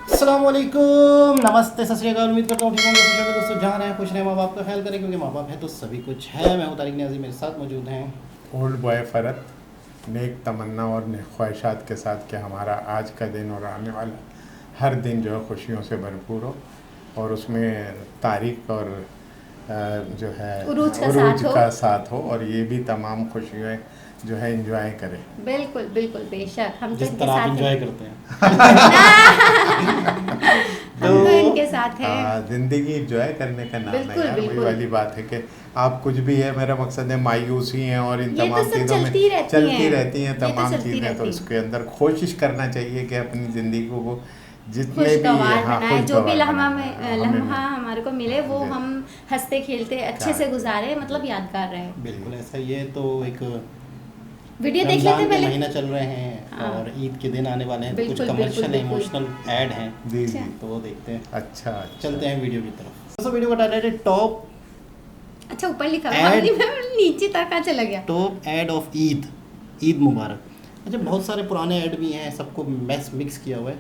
अस्सलामुअलैकुम, नमस्ते, सत श्री अकाल। उम्मीद करता हूँ ठीक होंगे, खुश होंगे। दोस्तों जहाँ रहें खुश रहें, माँ बाप का ख्याल करें, क्योंकि माँ बाप है तो सभी कुछ है। मैं हूँ तारिक न्याजी, मेरे साथ मौजूद हैं ओल्ड बॉय फ़रत, नेक तमन्ना और नेक ख्वाहिशात के साथ कि हमारा आज का दिन और आने वाला हर दिन जो है खुशियों से भरपूर हो और उसमें तारीख और जो है उरूज का साथ हो और ये भी तमाम खुशियाँ जो है एंजॉय करें। बिल्कुल बिल्कुल, बेशक हम तो जिस इनके तरह आप साथ इंजॉय हैं। करते हैं। हम तो इनके साथ हैं। ज़िंदगी एंजॉय करने का नाम है बिल्कुल, यार। वही बिल्कुल। वाली बात है कि आप कुछ भी है, मेरा मकसद है मायूसी हैं और इन ये तो तमाम सब चीज़ों में चलती रहती हैं। तमाम चलती चीज़ें। रहती तो हैं। इसके अंदर कोशिश करना चाहिए कि अपनी ज़िंदगी को जितने भी खुशगवार बनाए, जो भी खुशगवार लम्हा हमें हमारे को मिले वो जी। हम हंसते खेलते अच्छे से गुजारे, मतलब यादगार रहे। बिल्कुल ऐसा ही है। तो एक वीडियो देख लेते रमज़ान के पहले। महीना चल रहे हैं हाँ। और ईद के दिन आने वाले हैं, तो कुछ बिल्कुल, कमर्शियल बिल्कुल, बिल्कुल। इमोशनल ऐड हैं, जी अच्छा। जी। तो वो देखते हैं। अच्छा चलते हैं वीडियो की तरफ। दोस्तों वीडियो का टाइटल है टॉप अच्छा, ऊपर लिखा हुआ Ad- है, मैं नीचे तक कहाँ चला गया। टॉप ऐड ऑफ ईद, ईद मुबारक। अच्छा, बहुत सारे पुराने ऐड भी हैं, सबको मिक्स किया हुआ है।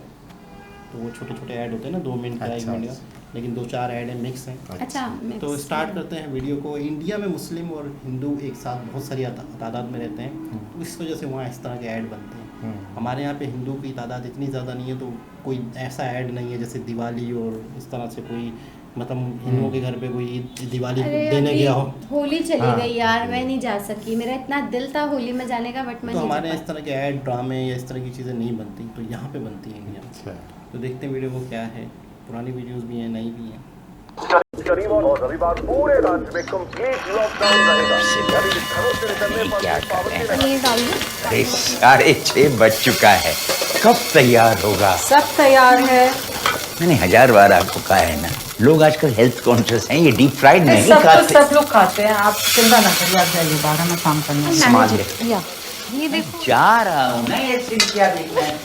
तो वो छोटे छोटे ऐड होते हैं ना, 2 मिनट का, 1 अच्छा, मिनट का, लेकिन 2-4 ऐड हैं, मिक्स हैं। अच्छा, तो mix। स्टार्ट करते हैं वीडियो को। इंडिया में मुस्लिम और हिंदू एक साथ बहुत सारी तादाद में रहते हैं, तो इस वजह से वहाँ इस तरह के ऐड बनते हैं। हमारे यहाँ पे हिंदू की तादाद इतनी ज़्यादा नहीं है, तो कोई ऐसा ऐड नहीं है जैसे दिवाली और इस तरह से कोई, मतलब हिंदुओं के घर पे कोई दिवाली अरे देने अभी गया हो। होली चली हाँ। गई यार, मैं नहीं जा सकी। मेरा इतना दिल था होली में जाने का, बट मैं तो नहीं हमारे जा यहाँ इस तरह के ऐड, ड्रामे या इस तरह की चीज़ें नहीं बनती, तो यहाँ पे बनती हैं इंडिया में। अच्छा। तो देखते हैं वीडियो को क्या है। पुरानी वीडियोस भी हैं, नई भी हैं। शनिवार और रविवार पूरे राज्य में कंप्लीट लॉकडाउन रहेगा। यानी कि घरों से निकलने पर क्या भी पाबंदी कर रहेगी। ये डाल दो। अरे 6:30 बज चुका है, कब तैयार होगा? सब तैयार है। मैंने 1000 बार आपको कहा है ना, लोग आजकल हेल्थ कॉन्शियस हैं, ये डीप फ्राइड नहीं सब खाते। सब लोग खाते हैं, आप चिंता ना करिए, आप जाइए बाहर में काम करने। सामान ले। या ये देखो, जा रहा हूँ ना, ये सीन क्या देखना है?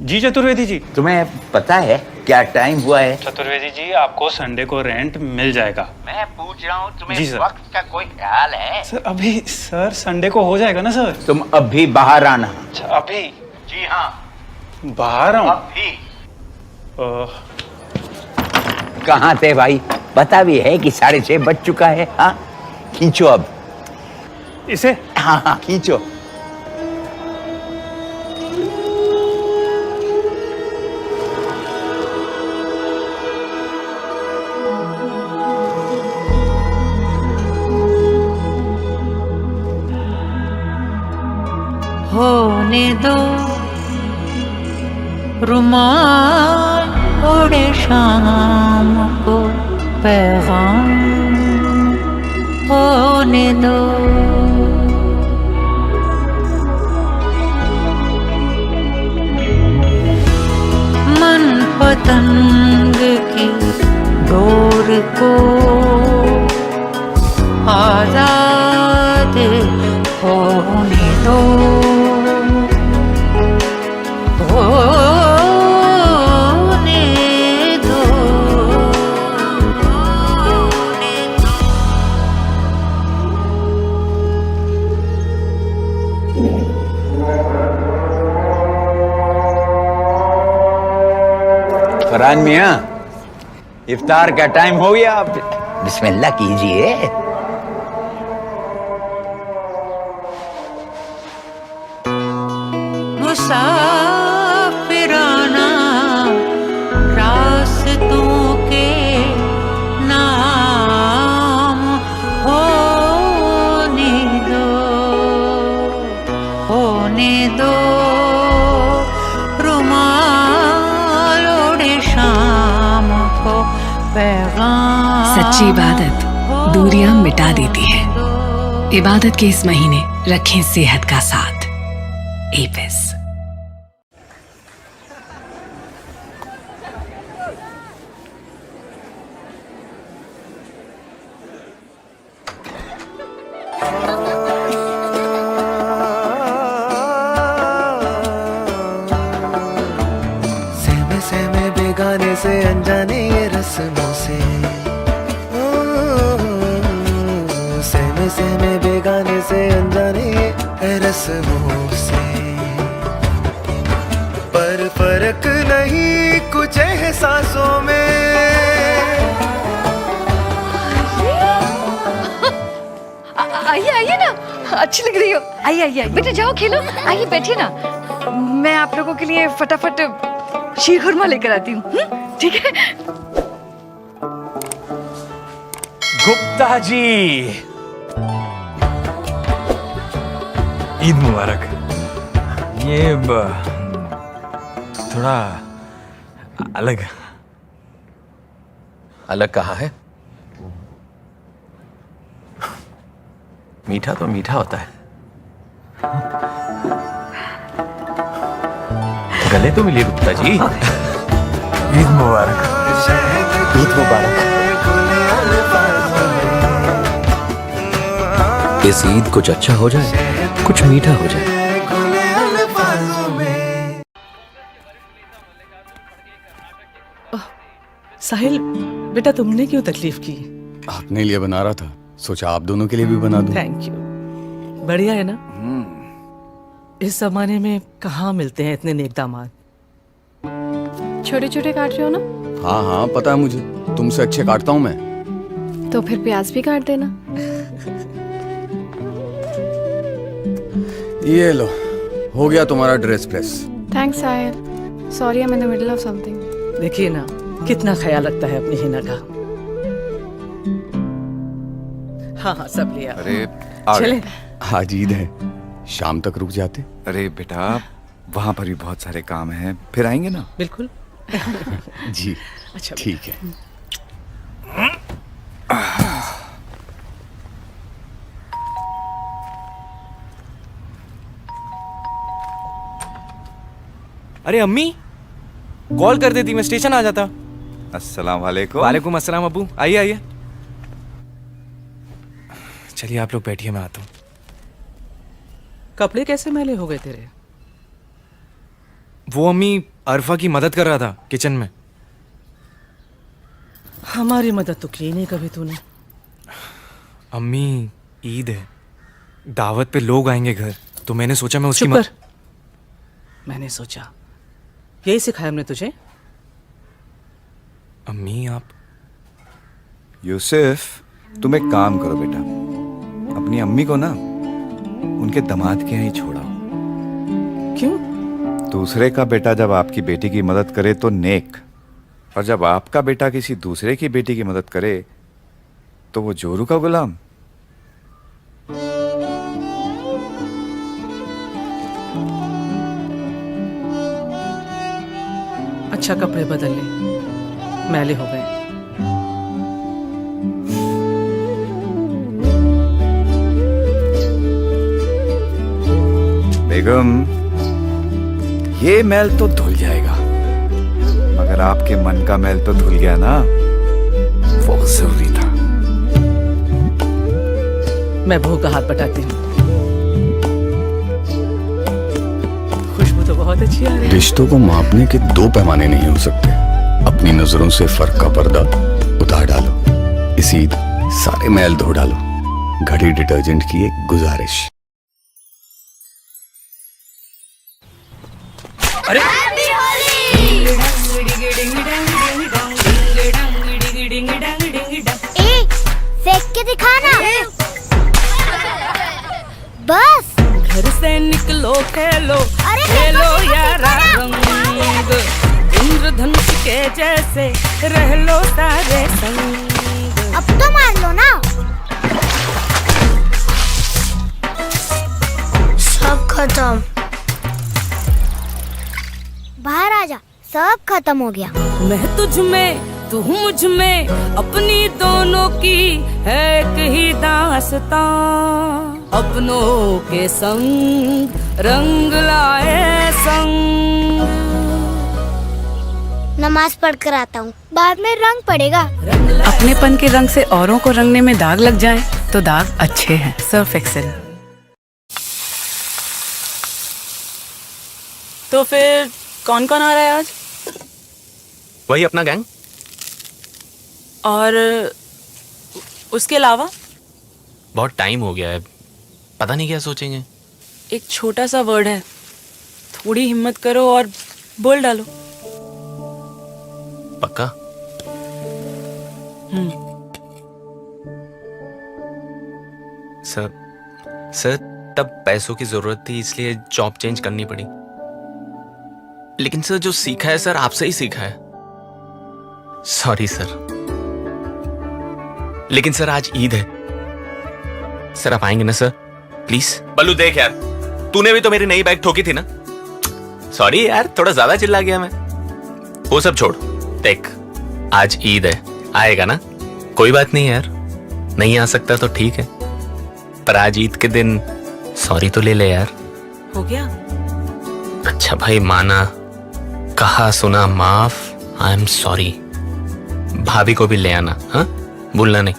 जी चतुर्वेदी जी। तुम्हें पता है क्या टाइम हुआ है? चतुर्वेदी जी, आपको संडे को रेंट मिल जाएगा। मैं पूछ रहा हूँ, तुम्हें जी सर। वक्त का कोई ख्याल है? सर संडे को हो जाएगा ना सर? तुम अभी बाहर आना। अच्छा, अभी जी हाँ, बाहर आऊँ? अभी। अह, कहाँ थे भाई? पता भी है कि 6:30 बज चुका है। हाँ, खींचो अब। इसे हाँ हाँ, खींचो। होने दो रुमाल ओढ़े शाम को पैगाम होने दो। मन पतंग की डोर को आजाद होने दो। होने दो, होने दो। फरहान मियाँ, इफ्तार का टाइम हो गया, आप बिस्मिल्लाह कीजिए। मुसाफिराना रास्तों के नाम होने दो, होने दो रुमाल ओढ़े शाम को पैगाम। सच्ची इबादत दूरियां मिटा देती है। इबादत के इस महीने रखें सेहत का साथ। एपिस। सहमे सहमे बेगाने से अनजाने ये रस्म रस्मों से, सहमे सहमे बेगाने से अनजाने ये रस्मों से, पर फर्क नहीं कुछ एहसासों में। आइए आइए ना, अच्छी लग रही हो। आइए आइए बेटा, जाओ खेलो। आइए बैठिए ना, मैं आप लोगों के लिए फटाफट शीर खुरमा लेकर आती हूँ। ठीक है। गुप्ता जी, ईद मुबारक। ये थोड़ा अलग अलग कहा है? मीठा तो मीठा होता है। गले तो मिलिए गुप्ता जी। ईद मुबारक। ईद मुबारक। इस ईद कुछ अच्छा हो जाए, कुछ मीठा हो जाए। साहिल बेटा, तुमने क्यों तकलीफ की? अपने लिए बना रहा था, सोचा आप दोनों के लिए भी बना दूं। Thank you. बढ़िया है ना? इस जमाने में कहाँ मिलते हैं इतने नेक दामाद। छोटे छोटे काट रहे हो ना? हाँ हाँ पता है मुझे, तुमसे अच्छे काटता हूँ मैं। तो फिर प्याज भी काट देना। ये लो, हो गया तुम्हारा dress press. Thanks Sahil, sorry I am in the middle of something. देखिए ना कितना ख्याल रखता है अपनी हिना का। हाँ हाँ सब लिया। अरे चले। आज ईद है, शाम तक रुक जाते। अरे बेटा, वहाँ पर भी बहुत सारे काम हैं, फिर आएंगे ना। बिल्कुल। जी अच्छा ठीक है। अरे अम्मी, कॉल कर देती, मैं स्टेशन आ जाता। अस्सलाम वालेकुम। वालेकुम अस्सलाम अब्बू। आइए आइए। चलिए आप लोग बैठिए, मैं आता हूँ। कपड़े कैसे मैले हो गए तेरे? वो अम्मी अरफा की मदद कर रहा था किचन में। हमारी मदद तो की नहीं कभी तूने। अम्मी ईद है, दावत पे लोग आएंगे घर, तो मैंने सोचा मैं उसकी चुप कर। मैंने सोचा, यही सिखाया हमने तुझे। अम्मी आप। यूसुफ, तुम एक काम करो बेटा, अपनी अम्मी को ना उनके दामाद के यहाँ ही छोड़ाओ। क्यों? दूसरे का बेटा जब आपकी बेटी की मदद करे तो नेक, और जब आपका बेटा किसी दूसरे की बेटी की मदद करे तो वो जोरू का गुलाम। अच्छा कपड़े बदल ले, मैले हो गए। बेगम, ये मैल तो धुल जाएगा, मगर आपके मन का मैल तो धुल गया ना, वो जरूरी था। मैं बहू का हाथ बटाती हूँ। खुशबू तो बहुत अच्छी आ रही है। रिश्तों को मापने के दो पैमाने नहीं हो सकते। अपनी नजरों से फर्क का पर्दा उतार डालो। इस ईद सारे मैल धो डालो। घड़ी डिटर्जेंट की एक गुजारिश। अरे फेंक के दिखाना। बस घर से निकलो खेलो, खेलो यारा रंग, इंद्रधनुष के जैसे रह लो सारे संग। अब तो मार लो ना। सब खत्म। बाहर आजा, सब खत्म हो गया। मैं तुझ में तू मुझ में, अपनी दोनों की है एक ही दास्तां। अपनों के संग रंग लाए संग। नमाज पढ़ कर आता हूँ, बाद में रंग पड़ेगा। अपनेपन के रंग से औरों को रंगने में दाग लग जाए तो दाग अच्छे हैं। Surf Excel. तो फिर कौन कौन आ रहा है आज? वही अपना गैंग। और उसके अलावा बहुत टाइम हो गया है, पता नहीं क्या सोचेंगे। एक छोटा सा वर्ड है, थोड़ी हिम्मत करो और बोल डालो। पक्का? सर तब पैसों की जरूरत थी इसलिए जॉब चेंज करनी पड़ी। लेकिन सर जो सीखा है सर आपसे ही सीखा है। Sorry sir. लेकिन सर आज ईद है सर, आप आएंगे ना सर प्लीज? बल्लू देख यार, तूने भी तो मेरी नई बाइक ठोकी थी ना। सॉरी यार, थोड़ा ज्यादा चिल्ला गया मैं। वो सब छोड़, देख आज ईद है, आएगा ना? कोई बात नहीं यार, नहीं आ सकता तो ठीक है, पर आज ईद के दिन सॉरी तो ले ले यार। हो गया? अच्छा भाई, माना, कहा सुना माफ, आई एम सॉरी। भाभी को भी ले आना, हाँ भूलना नहीं।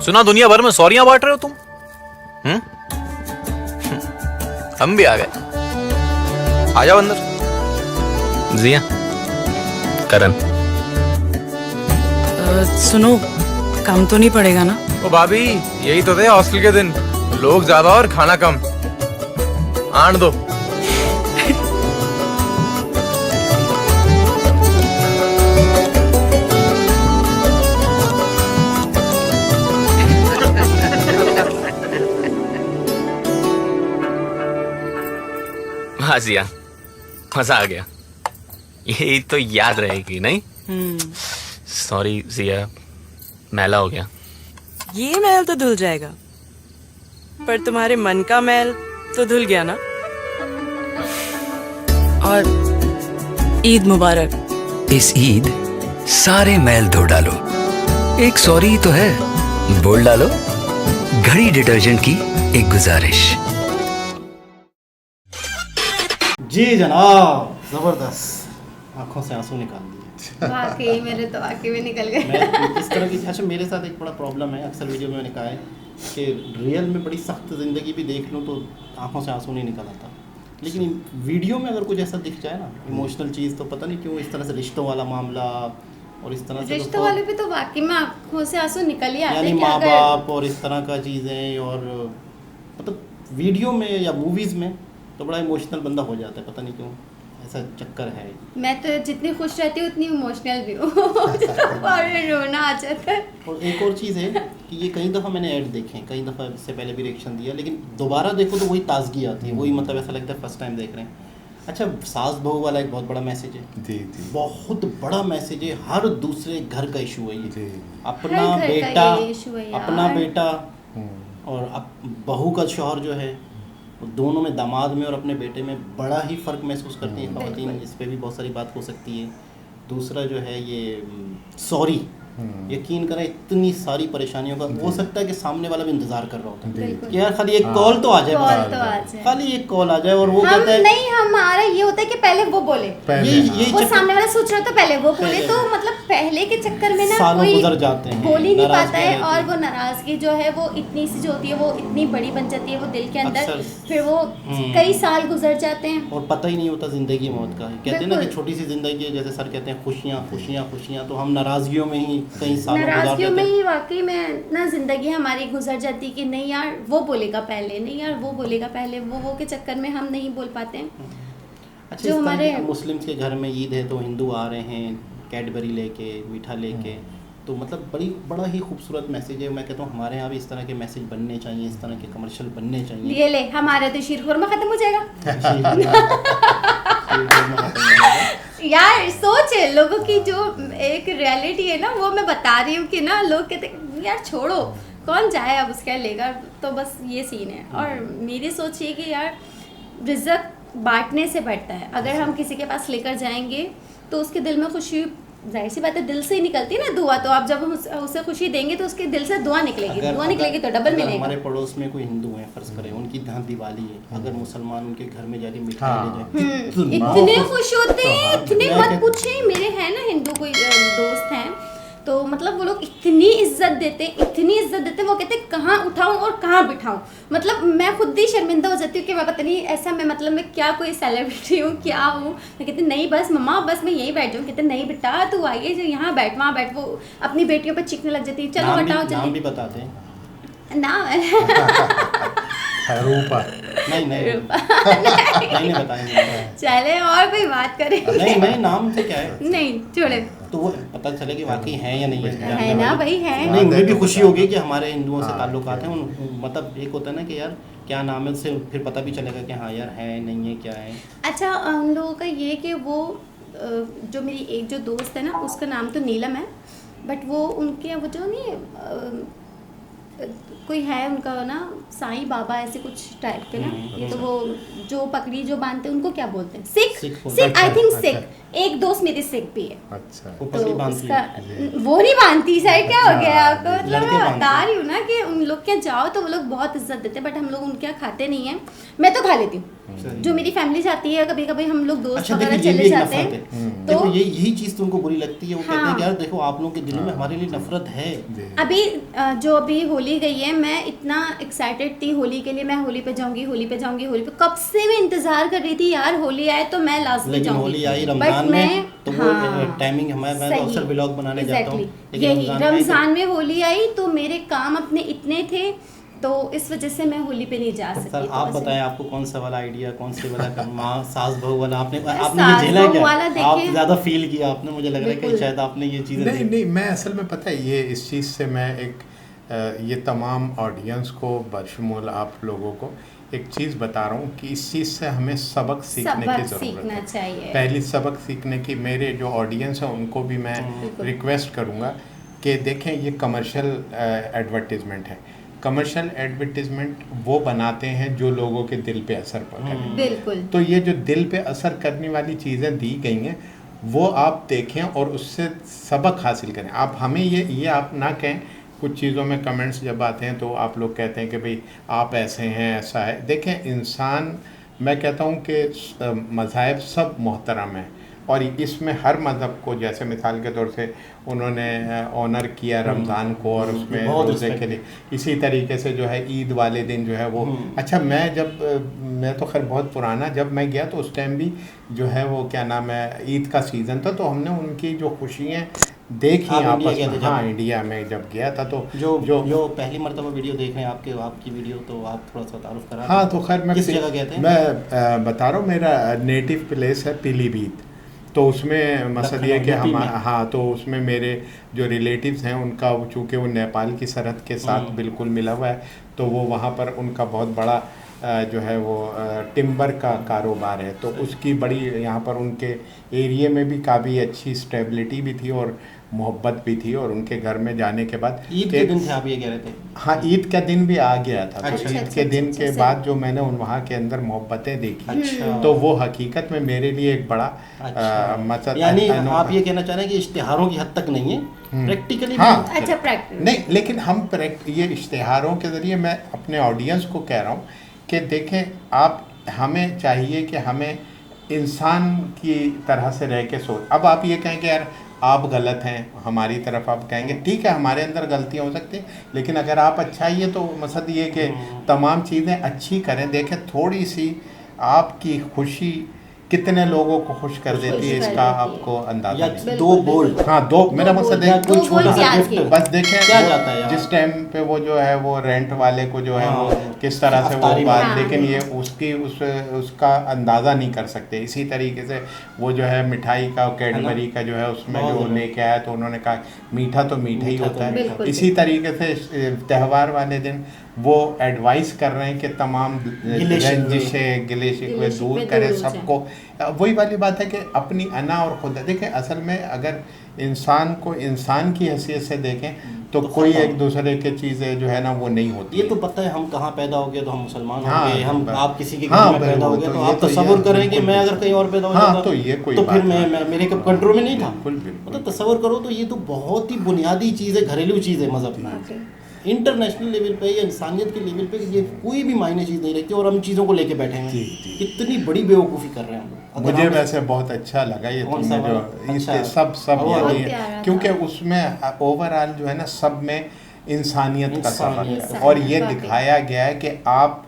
सुना दुनिया भर में सॉरियां बांट रहे हो तुम? हम भी आ गए, आ जाओ अंदर। जिया, करण, सुनो, काम तो नहीं पड़ेगा ना? ओ भाभी, यही तो थे हॉस्टल के दिन, लोग ज्यादा और खाना कम। आन दो। हाँ जिया, मजा आ गया। ये तो याद रहेगी नहीं? सॉरी जिया, मैला हो गया। ये मैल तो धुल जाएगा, पर तुम्हारे मन का मैल तो धुल गया ना। और ईद मुबारक। इस ईद सारे मैल धो डालो। एक सॉरी ही तो है, बोल डालो। घड़ी डिटर्जेंट की एक गुजारिश। जी जनाब, जबरदस्त, आंखों से आंसू निकाल दिए। वाकई मेरे तो वाकई में निकल गए। मैं इस तरह की, अच्छा मेरे साथ एक बड़ा प्रॉब्लम है, अक्सर वीडियो में मैंने कहा है कि रियल में बड़ी सख्त ज़िंदगी भी देख लूँ तो आंखों से आंसू नहीं निकल आता, लेकिन वीडियो में अगर कुछ ऐसा दिख जाए ना इमोशनल चीज़, तो पता नहीं क्यों इस तरह से रिश्तों वाला मामला और इस तरह से रिश्तों वाले पे तो वाकई में आंखों से आंसू निकल ही आते हैं। यानी माँ बाप और इस तरह का चीज़ें, और मतलब वीडियो में या मूवीज़ में तो बड़ा इमोशनल बंदा हो जाता है, पता नहीं क्यों ऐसा चक्कर है। मैं तो जितनी खुश रहती हूँ उतनी इमोशनल भी हूँ और रोना आ जाता है। और एक और चीज़ है कि ये कई दफ़ा मैंने ऐड देखे, कई दफ़ा इससे पहले भी रिएक्शन दिया, लेकिन दोबारा देखो तो वही ताजगी आती है, वही मतलब ऐसा लगता है फर्स्ट टाइम देख रहे हैं। अच्छा, सास बहू वाला एक बहुत बड़ा मैसेज है। जी जी, बहुत बड़ा मैसेज है, हर दूसरे घर का इशू है ये। अपना बेटा, अपना बेटा और बहू का शौहर जो है, दोनों में, दामाद में और अपने बेटे में बड़ा ही फ़र्क महसूस करती हैं ख़वातीन। इस पर भी बहुत सारी बात हो सकती है। दूसरा जो है ये सॉरी, यकीन करें इतनी सारी परेशानियों का हो सकता है कि सामने वाला भी इंतजार कर रहा होता है कि यार खाली एक कॉल तो आ जाए, खाली एक कॉल आ जाए, और वो कहता है नहीं, हमारा ये होता है कि पहले वो बोले, वो सामने वाला सोच रहा था पहले वो बोले, तो मतलब पहले के चक्कर में ना सालों कोई गुजर जाते हैं, बोल ही नहीं पाता है, और वो नाराजगी जो है वो इतनी सी जो होती है वो इतनी बड़ी बन जाती है वो दिल के अंदर, फिर वो कई साल गुजर जाते हैं और पता ही नहीं होता जिंदगी मौत का। कहते हैं ना कि छोटी सी जिंदगी है, जैसे सर कहते हैं खुशियाँ खुशियाँ खुशियाँ, तो हम नाराजगियों में ही कई सालों नाराजगियों में ही वाकई में ना जिंदगी हमारी गुजर जाती कि नहीं यार वो बोलेगा पहले, नहीं यार वो बोलेगा पहले, वो के चक्कर में हम नहीं बोल पाते हैं। अच्छा, जो हमारे मुस्लिम्स के घर में ईद है तो हिंदू आ रहे हैं कैडबरी लेके, मीठा लेके, तो मतलब बड़ा ही खूबसूरत मैसेज है। मैं कहता हूँ हमारे यहाँ भी इस तरह के मैसेज बनने चाहिए, इस तरह के कमर्शियल बनने चाहिए। ये ले, हमारे तो शीरखुरमा खत्म हो जाएगा। यार सोच है लोगों की, जो एक रियलिटी है ना वो मैं बता रही हूँ कि ना लोग कहते यार छोड़ो कौन जाए अब उसका लेगा, तो बस ये सीन है। और मेरी सोच ये कि यार रिज़्क़ बांटने से बढ़ता है। अगर हम किसी के पास लेकर जाएंगे तो उसके दिल में खुशी, जाहिर सी बात है दिल से ही निकलती है ना दुआ, तो आप जब हम उसे खुशी देंगे तो उसके दिल से दुआ निकलेगी, दुआ निकलेगी तो डबल मिलेगा। हमारे पड़ोस में कोई हिंदू है फर्ज करें, उनकी यहाँ दिवाली है, अगर मुसलमान उनके घर में जाके मिठाई ले जाए, इतने खुश होते हैं, इतने मत पूछे। मेरे हैं ना हिंदू कोई दोस्त हैं, तो मतलब वो लोग इतनी इज्जत देते, वो कहते कहाँ उठाऊं और कहाँ बिठाऊं। मतलब मैं खुद ही शर्मिंदा हो जाती हूँ कि मैं पता नहीं ऐसा मैं क्या कोई सेलिब्रिटी हूँ क्या हूँ। मैं कहती नहीं बस मम्मा बस मैं यहीं बैठ जाऊँ। कहते नहीं बेटा तू आइए जो यहाँ बैठ वहाँ बैठ। वो अपनी बेटियों पर चीखने लग जाती है चलो हटाओ जल्दी। नाम भी बताते हैं रूपा नहीं बताएंगे। चले और कोई बात करें। नहीं नाम से क्या है नहीं छोड़े तो वो पता चले कि वाकई है या नहीं है ना भाई है। नहीं मुझे भी खुशी होगी कि हमारे हिंदुओं से ताल्लुकात हैं। मतलब एक होता है ना कि यार क्या नाम है उससे फिर पता भी चलेगा कि हाँ यार है नहीं है क्या है। अच्छा उन लोगों का ये कि वो जो मेरी एक जो दोस्त है ना उसका नाम तो नीलम है बट वो उनके वो जो नहीं कोई है उनका ना साईं बाबा ऐसे कुछ टाइप के ना ये तो वो जो पकड़ी जो बांधते हैं उनको क्या बोलते हैं सिख आई थिंक सिख। एक दोस्त मेरी सिख भी है। अच्छा तो उसका वो नहीं बांधती शायद क्या हो गया आपको। मतलब मैं बता रही हूँ ना कि उन लोग क्या जाओ तो वो लोग बहुत इज्जत देते बट हम लोग उनके यहाँ खाते नहीं है। मैं तो खा लेती हूँ जो मेरी फैमिली जाती है कभी कभी हम लोग दोस्त वगैरह चले जाते हैं तो यही चीज तुमको बुरी लगती है। वो कहते हैं यार देखो आप लोगों के दिलों में हमारे लिए नफरत है। अभी जो अभी होली गई है मैं इतना एक्साइटेड थी होली के लिए। मैं होली पे जाऊंगी कब से मैं इंतजार कर रही थी यार होली आए तो मैं लाजमी जाऊंगी। होली आई रमजान में तो वो टाइमिंग हमारे मैं अक्सर व्लॉग बनाने जाता हूँ। यही रमजान में होली आई तो मेरे काम अपने इतने थे तो इस वजह से मैं होली पे नहीं जा सकती। सर आप बताएं आपको कौन सा वाला आइडिया कौन से वाला माँ सास बहू वाला आपने ये झेला क्या? आप ज़्यादा फील किया आपने मुझे लग रहा है कि शायद आपने ये चीज़ें नहीं मैं असल में पता है ये इस चीज़ से मैं एक ये तमाम ऑडियंस को बशमूल आप लोगों को एक चीज़ बता रहा हूँ कि इस चीज़ से हमें सबक सीखने की ज़रूरत है। पहली सबक सीखने की मेरे जो ऑडियंस है उनको भी मैं रिक्वेस्ट करूँगा कि देखें ये कमर्शियल एडवर्टीज़मेंट है। कमर्शियल एडवर्टीजमेंट वो बनाते हैं जो लोगों के दिल पे असर पड़े। बिल्कुल। तो ये जो दिल पे असर करने वाली चीज़ें दी गई हैं वो आप देखें और उससे सबक हासिल करें। आप हमें ये आप ना कहें कुछ चीज़ों में कमेंट्स जब आते हैं तो आप लोग कहते हैं कि भाई आप ऐसे हैं ऐसा है। देखें इंसान मैं कहता हूँ कि मज़ाहिब सब मोहतरम हैं और इसमें हर मज़हब को जैसे मिसाल के तौर से उन्होंने ऑनर किया रमज़ान को और उसमें रोज़े के लिए इसी तरीके से जो है ईद वाले दिन जो है वो अच्छा मैं तो खैर बहुत पुराना जब मैं गया तो उस टाइम भी जो है वो क्या नाम है ईद का सीज़न था तो हमने उनकी जो खुशियाँ देखी आपस में। हाँ इंडिया में जब गया था तो जो पहली मरतबा वीडियो देख रहे हैं आपकी वीडियो तो आप थोड़ा सा तारुफ करा। हाँ तो खैर मैं किस जगह गए थे? मैं बता रहा हूँ मेरा नेटिव प्लेस है पीलीभीत। तो उसमें मकसद ये कि हाँ तो उसमें मेरे जो रिलेटिव्स हैं उनका चूँकि वो नेपाल की सरहद के साथ बिल्कुल मिला हुआ है तो वो वहाँ पर उनका बहुत बड़ा जो है वो टिम्बर का कारोबार है। तो उसकी बड़ी यहाँ पर उनके एरिया में भी काफ़ी अच्छी स्टेबिलिटी भी थी और मोहब्बत भी थी और उनके घर में जाने के बाद ईद के दिन थे आप ये कह रहे थे? हाँ ईद का दिन भी आ गया था। तो ईद के दिन के बाद जो मैंने वहाँ के अंदर मोहब्बतें देखी तो वो हकीकत में मेरे लिए एक बड़ा मतलब यानी आप ये कहना चाह रहे हैं कि इश्तिहारों की हद तक नहीं है प्रैक्टिकली। हाँ अच्छा प्रैक्टिकल नहीं लेकिन हम ये इश्तिहारों के ज़रिए मैं अपने ऑडियंस को कह रहा हूँ कि देखें आप हमें चाहिए कि हमें इंसान की तरह से रह के सोच। अब आप ये कहें कि यार आप गलत हैं हमारी तरफ आप कहेंगे ठीक है हमारे अंदर गलतियाँ हो सकती हैं लेकिन अगर आप अच्छा ही है तो मकसद ये कि तमाम चीज़ें अच्छी करें। देखें थोड़ी सी आपकी खुशी कितने लोगों को खुश कर देती है इसका आपको अंदाजा नहीं। दो बोल हाँ दो मेरा मकसद है कुछ छोटा सा गिफ्ट बस देखें क्या जाता है जिस टाइम पे वो जो है वो रेंट वाले को जो है वो किस तरह से वो बात लेकिन ये उसका अंदाज़ा नहीं कर सकते। इसी तरीके से वो जो है मिठाई का कैडबरी का जो है उसमें जो लेके आया तो उन्होंने कहा मीठा तो मीठा ही होता है। इसी तरीके से त्यौहार वाले दिन वो एडवाइस कर रहे हैं कि तमाम रंजिशें गिले शिकवे दूर करें सबको। वही वाली बात है कि अपनी अना और खुदा देखें असल में अगर इंसान को इंसान की हैसियत से देखें तो कोई एक दूसरे के चीज़ें जो है ना वो नहीं होती। ये तो पता है हम कहाँ पैदा हो गए तो हम मुसलमान हो गए हम आप किसी के घर में पैदा हो गए तो आप तसव्वुर करें कि मैं अगर कहीं और पैदा हो जाता तो ये कोई तो फिर मैं मेरे कंट्रोल में नहीं था। मतलब तसव्वुर करो तो ये तो बहुत ही बुनियादी चीज़ है घरेलू चीज़ है मज़हब में। इंटरनेशनल लेवल पे या इंसानियत के लेवल पे ये कोई भी मायने चीज़ नहीं रखती और हम चीज़ों को लेके बैठे हैं। कितनी बड़ी बेवकूफ़ी कर रहे हैं हम लोग। मुझे वैसे बहुत अच्छा लगा ये तुमने जो इसके सब यानी क्योंकि उसमें ओवरऑल जो है ना सब में इंसानियत का सफर है और ये दिखाया गया है कि आप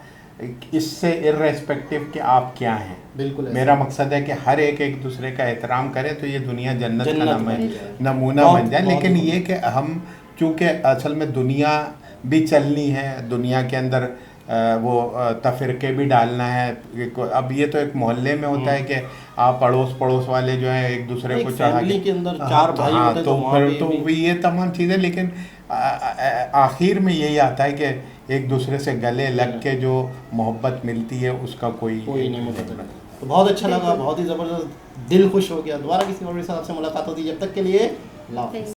इससे इर्रेस्पेक्टिव कि आप क्या हैं। बिल्कुल मेरा मकसद है कि हर एक दूसरे का एहतराम करे तो ये दुनिया जन्नत का नमूना बन जाए। लेकिन ये कि हम चूँकि असल में दुनिया भी चलनी है, दुनिया के अंदर वो तफरके भी डालना है। अब ये तो एक मोहल्ले में होता है कि आप पड़ोस वाले जो है एक दूसरे को चढ़ा के अंदर 4 भाई होते तो ये तमाम चीज़ें। लेकिन आखिर में यही आता है कि एक दूसरे से गले लग के जो मोहब्बत मिलती है उसका कोई नहीं मुकद्दर। तो बहुत अच्छा लगा, बहुत ही ज़बरदस्त, दिल खुश हो गया। दोबारा किसी और के साथ आपसे मुलाकात होती है, जब तक के लिए अल्लाह हाफ़िज़।